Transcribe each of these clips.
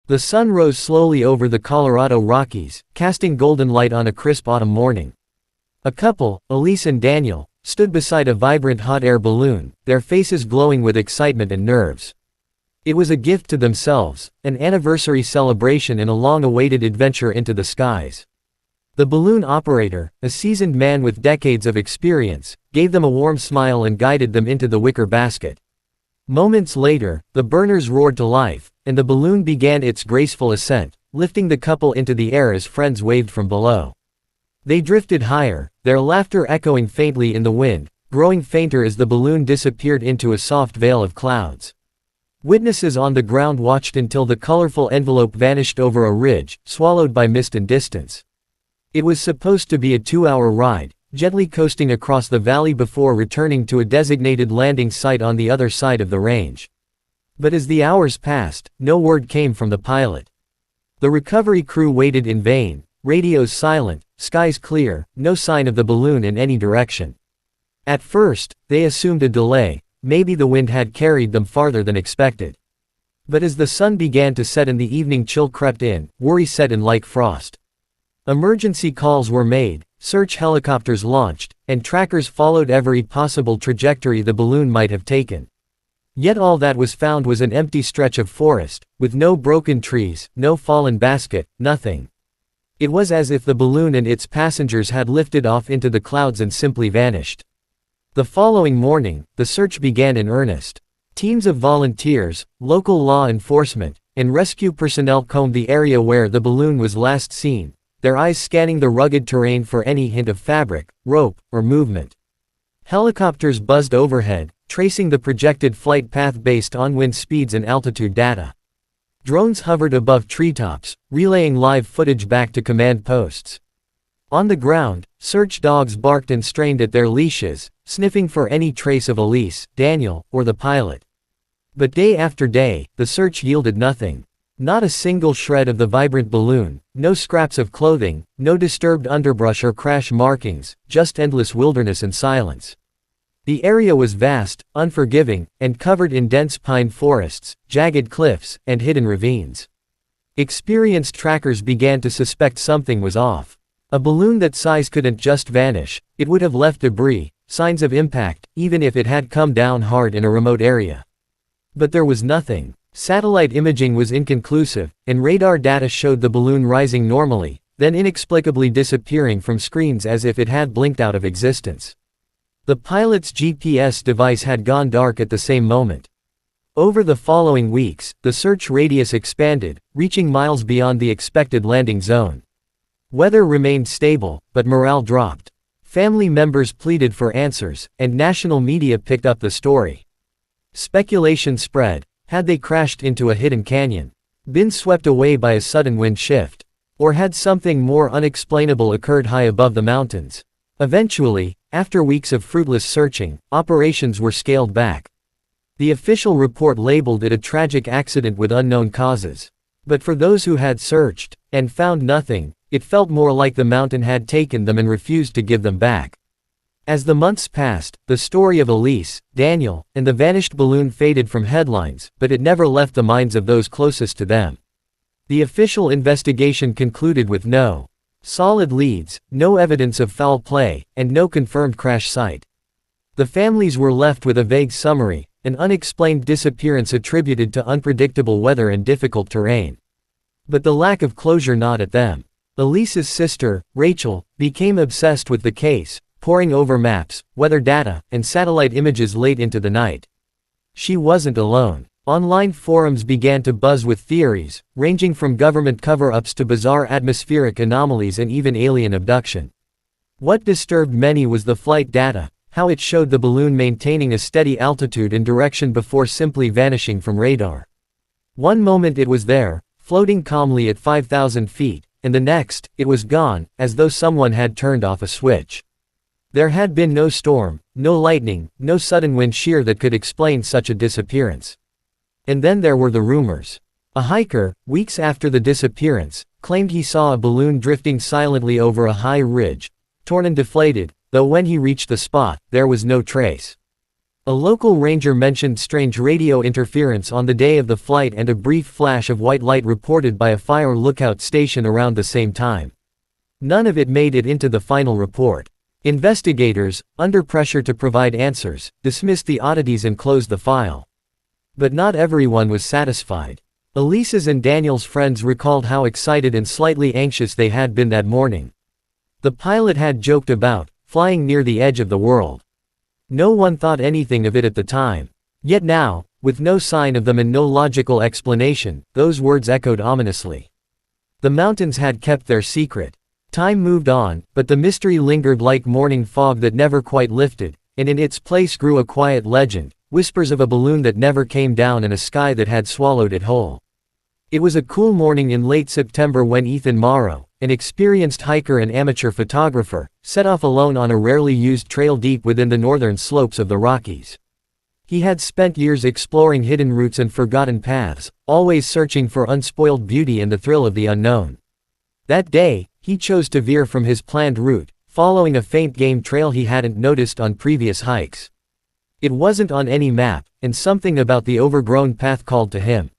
The sun rose slowly over the Colorado Rockies, casting golden light on a crisp autumn morning. A couple, Elise and Daniel, stood beside a vibrant hot air balloon, their faces glowing with excitement and nerves. It was a gift to themselves, an anniversary celebration in a long-awaited adventure into the skies. The balloon operator, a seasoned man with decades of experience, gave them a warm smile and guided them into the wicker basket. Moments later, the burners roared to life, and the balloon began its graceful ascent, lifting the couple into the air as friends waved from below. They drifted higher, their laughter echoing faintly in the wind, growing fainter as the balloon disappeared into a soft veil of clouds. Witnesses on the ground watched until the colorful envelope vanished over a ridge, swallowed by mist and distance. It was supposed to be a 2-hour ride, gently coasting across the valley before returning to a designated landing site on the other side of the range. But as the hours passed, no word came from the pilot. The recovery crew waited in vain, radios silent, skies clear, no sign of the balloon in any direction. At first, they assumed a delay, maybe the wind had carried them farther than expected. But as the sun began to set and the evening chill crept in, worry set in like frost. Emergency calls were made, search helicopters launched, and trackers followed every possible trajectory the balloon might have taken. Yet all that was found was an empty stretch of forest, with no broken trees, no fallen basket, nothing. It was as if the balloon and its passengers had lifted off into the clouds and simply vanished. The following morning, the search began in earnest. Teams of volunteers, local law enforcement, and rescue personnel combed the area where the balloon was last seen, their eyes scanning the rugged terrain for any hint of fabric, rope, or movement. Helicopters buzzed overhead, tracing the projected flight path based on wind speeds and altitude data. Drones hovered above treetops, relaying live footage back to command posts. On the ground, search dogs barked and strained at their leashes, sniffing for any trace of Elise, Daniel, or the pilot. But day after day, the search yielded nothing. Not a single shred of the vibrant balloon, no scraps of clothing, no disturbed underbrush or crash markings, just endless wilderness and silence. The area was vast, unforgiving, and covered in dense pine forests, jagged cliffs, and hidden ravines. Experienced trackers began to suspect something was off. A balloon that size couldn't just vanish, it would have left debris, signs of impact, even if it had come down hard in a remote area. But there was nothing. Satellite imaging was inconclusive, and radar data showed the balloon rising normally, then inexplicably disappearing from screens as if it had blinked out of existence. The pilot's GPS device had gone dark at the same moment. Over the following weeks, the search radius expanded, reaching miles beyond the expected landing zone. Weather remained stable, but morale dropped. Family members pleaded for answers, and national media picked up the story. Speculation spread. Had they crashed into a hidden canyon? Been swept away by a sudden wind shift? Or had something more unexplainable occurred high above the mountains? Eventually, after weeks of fruitless searching, operations were scaled back. The official report labeled it a tragic accident with unknown causes. But for those who had searched, and found nothing, it felt more like the mountain had taken them and refused to give them back. As the months passed, the story of Elise, Daniel, and the vanished balloon faded from headlines, but it never left the minds of those closest to them. The official investigation concluded with no solid leads, no evidence of foul play, and no confirmed crash site. The families were left with a vague summary, an unexplained disappearance attributed to unpredictable weather and difficult terrain. But the lack of closure gnawed at them. Elise's sister, Rachel, became obsessed with the case, poring over maps, weather data, and satellite images late into the night. She wasn't alone. Online forums began to buzz with theories, ranging from government cover-ups to bizarre atmospheric anomalies and even alien abduction. What disturbed many was the flight data, how it showed the balloon maintaining a steady altitude and direction before simply vanishing from radar. One moment it was there, floating calmly at 5,000 feet, and the next, it was gone, as though someone had turned off a switch. There had been no storm, no lightning, no sudden wind shear that could explain such a disappearance. And then there were the rumors. A hiker, weeks after the disappearance, claimed he saw a balloon drifting silently over a high ridge, torn and deflated, though when he reached the spot, there was no trace. A local ranger mentioned strange radio interference on the day of the flight and a brief flash of white light reported by a fire lookout station around the same time. None of it made it into the final report. Investigators, under pressure to provide answers, dismissed the oddities and closed the file. But not everyone was satisfied. Elise's and Daniel's friends recalled how excited and slightly anxious they had been that morning. The pilot had joked about flying near the edge of the world. No one thought anything of it at the time. Yet now, with no sign of them and no logical explanation, those words echoed ominously. The mountains had kept their secret. Time moved on, but the mystery lingered like morning fog that never quite lifted, and in its place grew a quiet legend, whispers of a balloon that never came down and a sky that had swallowed it whole. It was a cool morning in late September when Ethan Morrow, an experienced hiker and amateur photographer, set off alone on a rarely used trail deep within the northern slopes of the Rockies. He had spent years exploring hidden routes and forgotten paths, always searching for unspoiled beauty and the thrill of the unknown. That day, he chose to veer from his planned route, following a faint game trail he hadn't noticed on previous hikes. It wasn't on any map, and something about the overgrown path called to him.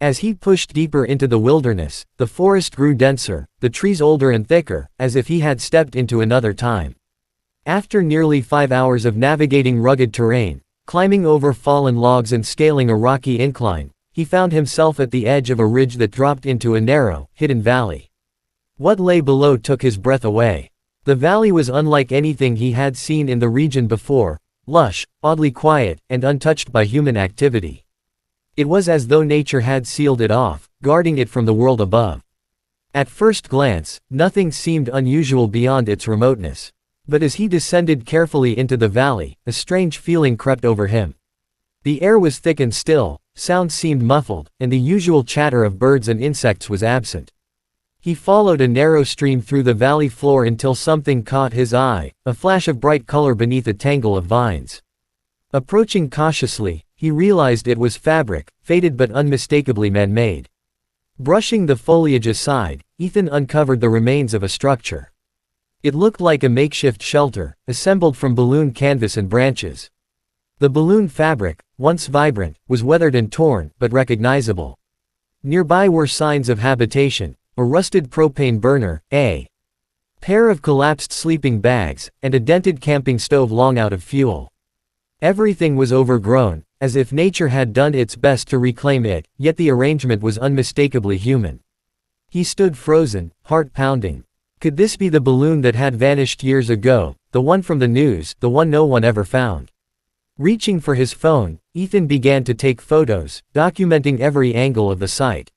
As he pushed deeper into the wilderness, the forest grew denser, the trees older and thicker, as if he had stepped into another time. After nearly 5 hours of navigating rugged terrain, climbing over fallen logs and scaling a rocky incline, he found himself at the edge of a ridge that dropped into a narrow, hidden valley. What lay below took his breath away. The valley was unlike anything he had seen in the region before, lush, oddly quiet, and untouched by human activity. It was as though nature had sealed it off, guarding it from the world above. At first glance, nothing seemed unusual beyond its remoteness. But as he descended carefully into the valley, a strange feeling crept over him. The air was thick and still, sounds seemed muffled, and the usual chatter of birds and insects was absent. He followed a narrow stream through the valley floor until something caught his eye, a flash of bright color beneath a tangle of vines. Approaching cautiously, he realized it was fabric, faded but unmistakably man-made. Brushing the foliage aside, Ethan uncovered the remains of a structure. It looked like a makeshift shelter, assembled from balloon canvas and branches. The balloon fabric, once vibrant, was weathered and torn, but recognizable. Nearby were signs of habitation, a rusted propane burner, a pair of collapsed sleeping bags, and a dented camping stove long out of fuel. Everything was overgrown, as if nature had done its best to reclaim it, yet the arrangement was unmistakably human. He stood frozen, heart pounding. Could this be the balloon that had vanished years ago, the one from the news, the one no one ever found? Reaching for his phone, Ethan began to take photos, documenting every angle of the site.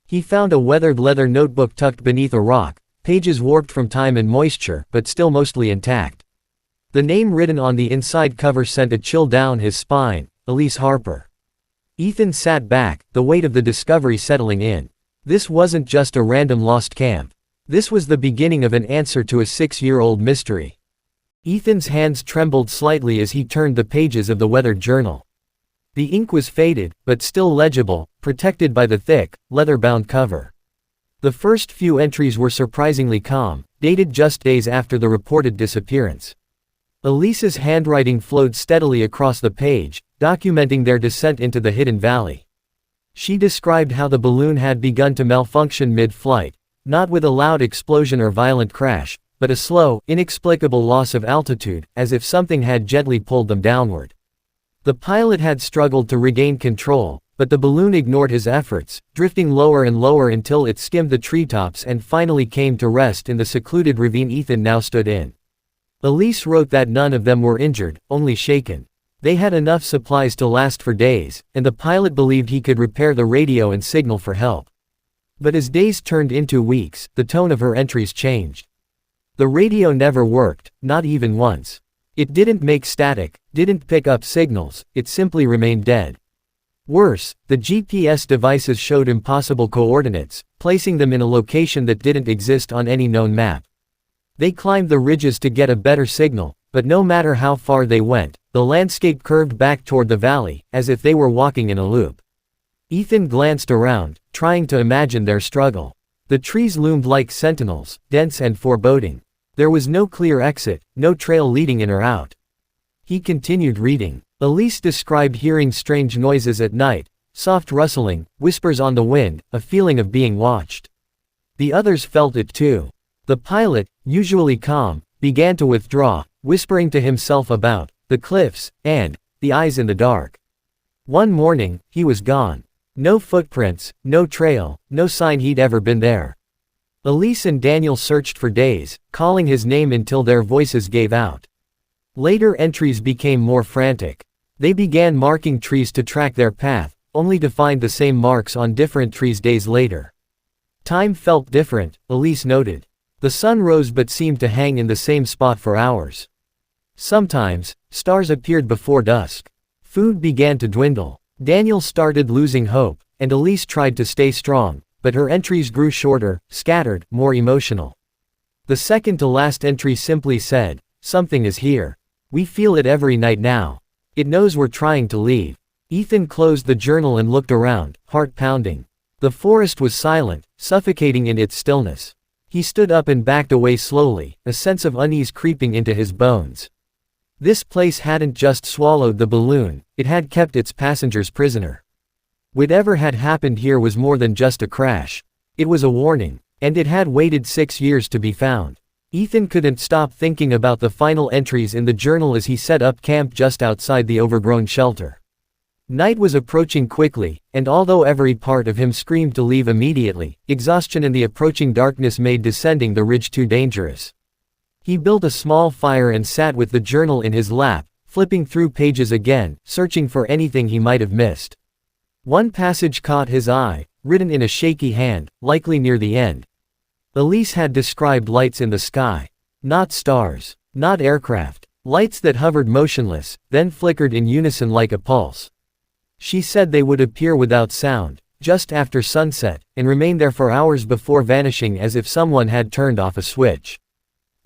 He found a weathered leather notebook tucked beneath a rock, pages warped from time and moisture, but still mostly intact. The name written on the inside cover sent a chill down his spine, Elise Harper. Ethan sat back, the weight of the discovery settling in. This wasn't just a random lost camp. This was the beginning of an answer to a 6-year-old mystery. Ethan's hands trembled slightly as he turned the pages of the weathered journal. The ink was faded, but still legible, protected by the thick, leather-bound cover. The first few entries were surprisingly calm, dated just days after the reported disappearance. Elise's handwriting flowed steadily across the page, documenting their descent into the hidden valley. She described how the balloon had begun to malfunction mid-flight, not with a loud explosion or violent crash, but a slow, inexplicable loss of altitude, as if something had gently pulled them downward. The pilot had struggled to regain control, but the balloon ignored his efforts, drifting lower and lower until it skimmed the treetops and finally came to rest in the secluded ravine Ethan now stood in. Elise wrote that none of them were injured, only shaken. They had enough supplies to last for days, and the pilot believed he could repair the radio and signal for help. But as days turned into weeks, the tone of her entries changed. The radio never worked, not even once. It didn't make static, didn't pick up signals, it simply remained dead. Worse, the GPS devices showed impossible coordinates, placing them in a location that didn't exist on any known map. They climbed the ridges to get a better signal, but no matter how far they went, the landscape curved back toward the valley, as if they were walking in a loop. Ethan glanced around, trying to imagine their struggle. The trees loomed like sentinels, dense and foreboding. There was no clear exit, no trail leading in or out. He continued reading. Elise described hearing strange noises at night, soft rustling, whispers on the wind, a feeling of being watched. The others felt it too. The pilot, usually calm, began to withdraw, whispering to himself about the cliffs and the eyes in the dark. One morning, he was gone. No footprints, no trail, no sign he'd ever been there. Elise and Daniel searched for days, calling his name until their voices gave out. Later entries became more frantic. They began marking trees to track their path, only to find the same marks on different trees days later. Time felt different, Elise noted. The sun rose but seemed to hang in the same spot for hours. Sometimes, stars appeared before dusk. Food began to dwindle. Daniel started losing hope, and Elise tried to stay strong, but her entries grew shorter, scattered, more emotional. The second to last entry simply said, "Something is here. We feel it every night now. It knows we're trying to leave." Ethan closed the journal and looked around, heart pounding. The forest was silent, suffocating in its stillness. He stood up and backed away slowly, a sense of unease creeping into his bones. This place hadn't just swallowed the balloon, it had kept its passengers prisoner. Whatever had happened here was more than just a crash. It was a warning, and it had waited 6 years to be found. Ethan couldn't stop thinking about the final entries in the journal as he set up camp just outside the overgrown shelter. Night was approaching quickly, and although every part of him screamed to leave immediately, exhaustion and the approaching darkness made descending the ridge too dangerous. He built a small fire and sat with the journal in his lap, flipping through pages again, searching for anything he might have missed. One passage caught his eye, written in a shaky hand, likely near the end. Elise had described lights in the sky. Not stars. Not aircraft. Lights that hovered motionless, then flickered in unison like a pulse. She said they would appear without sound, just after sunset, and remain there for hours before vanishing as if someone had turned off a switch.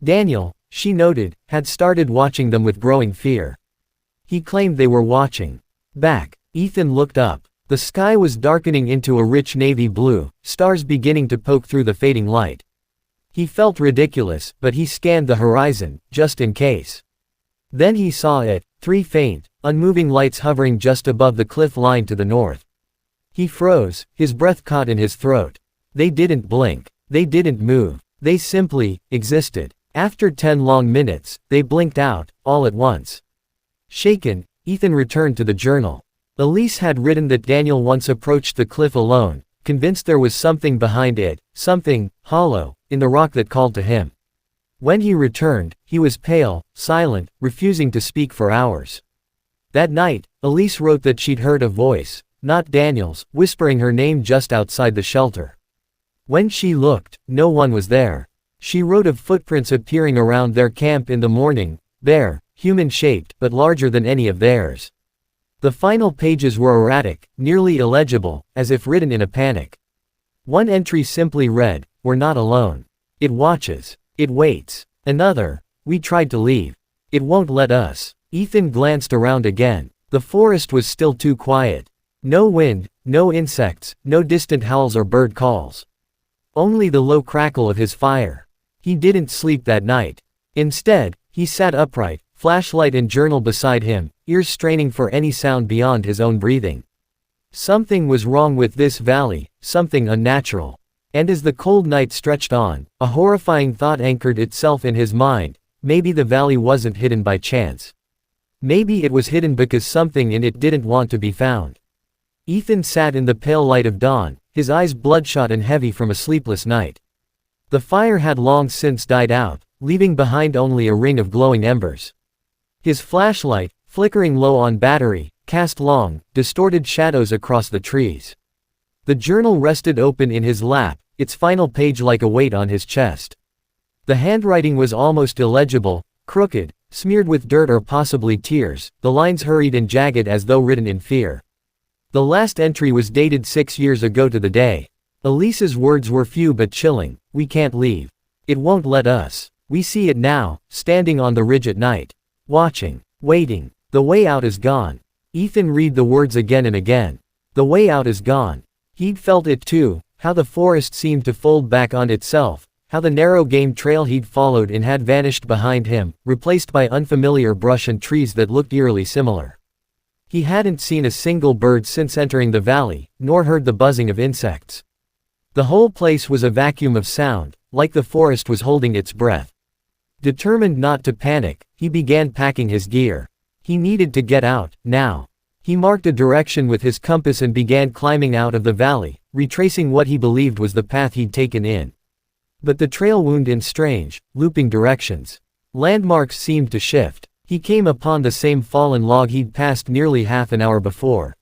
Daniel, she noted, had started watching them with growing fear. He claimed they were watching back. Ethan looked up. The sky was darkening into a rich navy blue, stars beginning to poke through the fading light. He felt ridiculous, but he scanned the horizon, just in case. Then he saw it, 3 faint, unmoving lights hovering just above the cliff line to the north. He froze, his breath caught in his throat. They didn't blink. They didn't move. They simply existed. After 10 long minutes, they blinked out, all at once. Shaken, Ethan returned to the journal. Elise had written that Daniel once approached the cliff alone, convinced there was something behind it, something, hollow, in the rock that called to him. When he returned, he was pale, silent, refusing to speak for hours. That night, Elise wrote that she'd heard a voice, not Daniel's, whispering her name just outside the shelter. When she looked, no one was there. She wrote of footprints appearing around their camp in the morning, bare, human-shaped, but larger than any of theirs. The final pages were erratic, nearly illegible, as if written in a panic. One entry simply read, "We're not alone. It watches. It waits." Another, "We tried to leave. It won't let us." Ethan glanced around again. The forest was still too quiet. No wind, no insects, no distant howls or bird calls. Only the low crackle of his fire. He didn't sleep that night. Instead, he sat upright, flashlight and journal beside him, ears straining for any sound beyond his own breathing. Something was wrong with this valley, something unnatural. And as the cold night stretched on, a horrifying thought anchored itself in his mind: maybe the valley wasn't hidden by chance. Maybe it was hidden because something in it didn't want to be found. Ethan sat in the pale light of dawn, his eyes bloodshot and heavy from a sleepless night. The fire had long since died out, leaving behind only a ring of glowing embers. His flashlight, flickering low on battery, cast long, distorted shadows across the trees. The journal rested open in his lap, its final page like a weight on his chest. The handwriting was almost illegible, crooked, smeared with dirt or possibly tears, the lines hurried and jagged as though written in fear. The last entry was dated 6 years ago to the day. Elise's words were few but chilling: "We can't leave. It won't let us. We see it now, standing on the ridge at night. Watching. Waiting. The way out is gone." Ethan read the words again and again. The way out is gone. He'd felt it too, how the forest seemed to fold back on itself, how the narrow game trail he'd followed in had vanished behind him, replaced by unfamiliar brush and trees that looked eerily similar. He hadn't seen a single bird since entering the valley, nor heard the buzzing of insects. The whole place was a vacuum of sound, like the forest was holding its breath. Determined not to panic, he began packing his gear. He needed to get out, now. He marked a direction with his compass and began climbing out of the valley, retracing what he believed was the path he'd taken in. But the trail wound in strange, looping directions. Landmarks seemed to shift. He came upon the same fallen log he'd passed nearly half an hour before.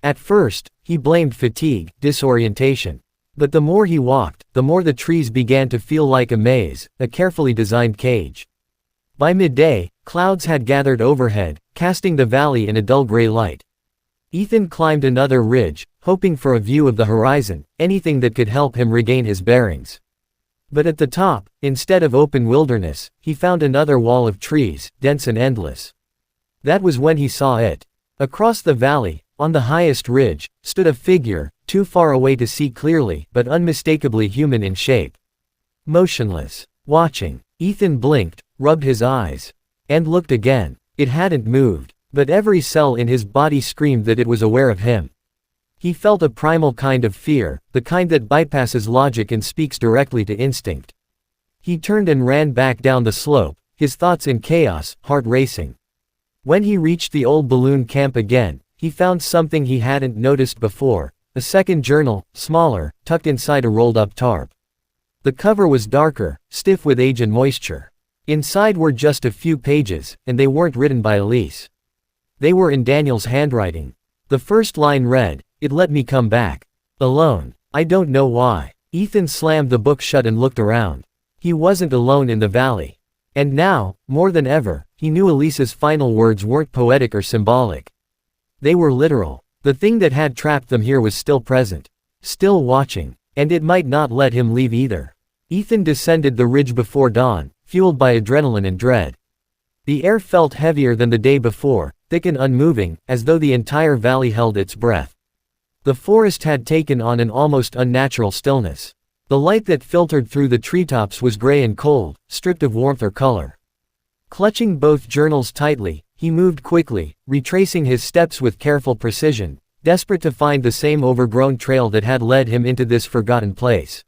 At first, he blamed fatigue, disorientation. But the more he walked, the more the trees began to feel like a maze, a carefully designed cage. By midday, clouds had gathered overhead, casting the valley in a dull gray light. Ethan climbed another ridge, hoping for a view of the horizon, anything that could help him regain his bearings. But at the top, instead of open wilderness, he found another wall of trees, dense and endless. That was when he saw it. Across the valley, on the highest ridge, stood a figure, too far away to see clearly, but unmistakably human in shape. Motionless. Watching. Ethan blinked, rubbed his eyes, and looked again. It hadn't moved, but every cell in his body screamed that it was aware of him. He felt a primal kind of fear, the kind that bypasses logic and speaks directly to instinct. He turned and ran back down the slope, his thoughts in chaos, heart racing. When he reached the old balloon camp again, he found something he hadn't noticed before, a second journal, smaller, tucked inside a rolled-up tarp. The cover was darker, stiff with age and moisture. Inside were just a few pages, and they weren't written by Elise. They were in Daniel's handwriting. The first line read, "It let me come back. Alone. I don't know why." Ethan slammed the book shut and looked around. He wasn't alone in the valley. And now, more than ever, he knew Elise's final words weren't poetic or symbolic. They were literal. The thing that had trapped them here was still present. Still watching. And it might not let him leave either. Ethan descended the ridge before dawn, fueled by adrenaline and dread. The air felt heavier than the day before, thick and unmoving, as though the entire valley held its breath. The forest had taken on an almost unnatural stillness. The light that filtered through the treetops was gray and cold, stripped of warmth or color. Clutching both journals tightly, he moved quickly, retracing his steps with careful precision, desperate to find the same overgrown trail that had led him into this forgotten place.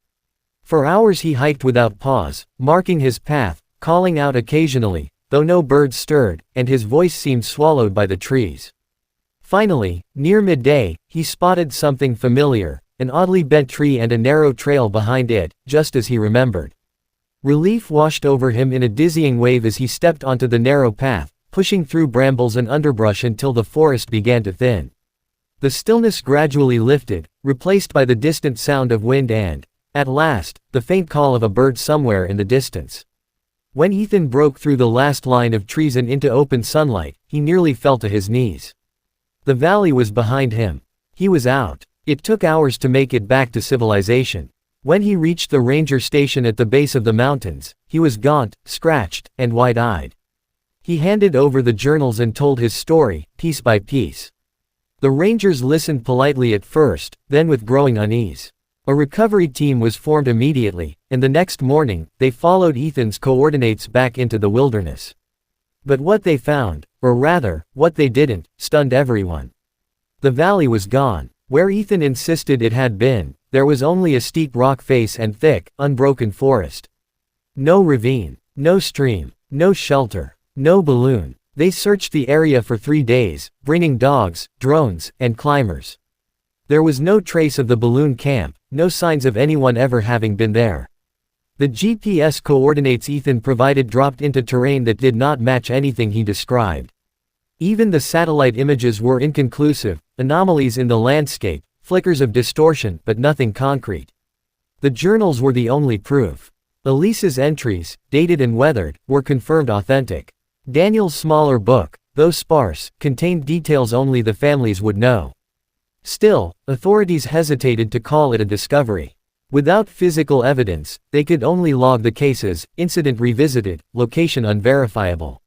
For hours he hiked without pause, marking his path, calling out occasionally, though no birds stirred, and his voice seemed swallowed by the trees. Finally, near midday, he spotted something familiar, an oddly bent tree and a narrow trail behind it, just as he remembered. Relief washed over him in a dizzying wave as he stepped onto the narrow path, pushing through brambles and underbrush until the forest began to thin. The stillness gradually lifted, replaced by the distant sound of wind and, at last, the faint call of a bird somewhere in the distance. When Ethan broke through the last line of trees and into open sunlight, he nearly fell to his knees. The valley was behind him. He was out. It took hours to make it back to civilization. When he reached the ranger station at the base of the mountains, he was gaunt, scratched, and wide-eyed. He handed over the journals and told his story, piece by piece. The rangers listened politely at first, then with growing unease. A recovery team was formed immediately, and the next morning, they followed Ethan's coordinates back into the wilderness. But what they found, or rather, what they didn't, stunned everyone. The valley was gone. Where Ethan insisted it had been, there was only a steep rock face and thick, unbroken forest. No ravine, no stream, no shelter, no balloon. They searched the area for 3 days, bringing dogs, drones, and climbers. There was no trace of the balloon camp, no signs of anyone ever having been there. The GPS coordinates Ethan provided dropped into terrain that did not match anything he described. Even the satellite images were inconclusive, anomalies in the landscape, flickers of distortion, but nothing concrete. The journals were the only proof. Elise's entries, dated and weathered, were confirmed authentic. Daniel's smaller book, though sparse, contained details only the families would know. Still, authorities hesitated to call it a discovery. Without physical evidence, they could only log the cases, incident revisited, location unverifiable.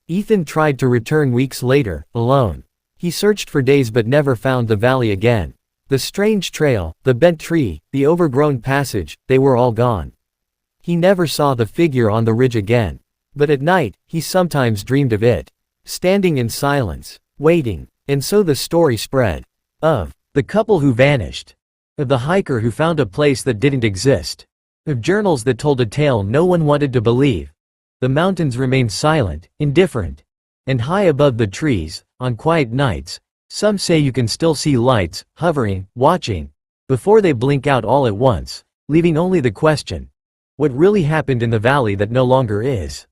Ethan tried to return weeks later, alone. He searched for days but never found the valley again. The strange trail, the bent tree, the overgrown passage, they were all gone. He never saw the figure on the ridge again. But at night, he sometimes dreamed of it. Standing in silence. Waiting. And so the story spread. Of the couple who vanished. Of the hiker who found a place that didn't exist. Of journals that told a tale no one wanted to believe. The mountains remained silent, indifferent. And high above the trees, on quiet nights, some say you can still see lights, hovering, watching, before they blink out all at once, leaving only the question: what really happened in the valley that no longer is?